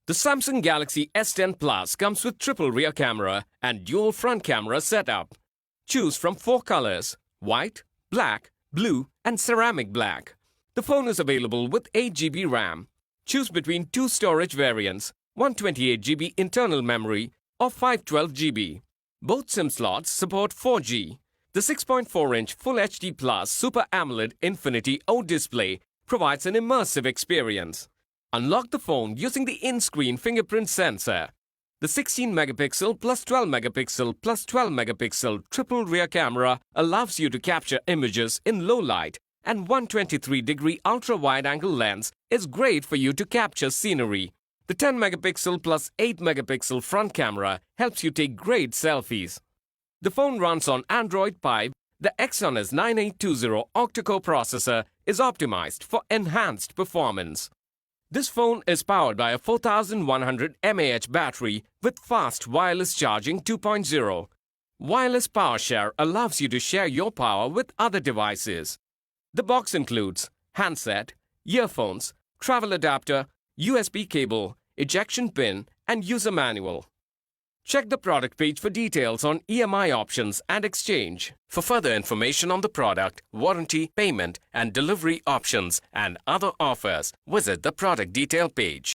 The Samsung Galaxy S10 Plus comes with triple rear camera and dual front camera setup. Choose from 4 colors: white, black, blue, and ceramic black. The phone is available with 8 GB RAM. Choose between 2 storage variants, 128 GB internal memory or 512 GB. Both SIM slots support 4G. The 6.4-inch Full HD Plus Super AMOLED Infinity O display provides an immersive experience. Unlock the phone using the in-screen fingerprint sensor. The 16-megapixel plus 12-megapixel plus 12-megapixel triple rear camera allows you to capture images in low light, and 123-degree ultra-wide-angle lens is great for you to capture scenery. The 10-megapixel plus 8-megapixel front camera helps you take great selfies. The phone runs on Android Pie. The Exynos 9820 octa-core processor is optimized for enhanced performance. This phone is powered by a 4100 mAh battery with fast wireless charging 2.0. Wireless power share allows you to share your power with other devices. The box includes handset, earphones, travel adapter, USB cable, ejection pin, and user manual. Check the product page for details on EMI options and exchange. For further information on the product, warranty, payment, and delivery options and other offers, visit the product detail page.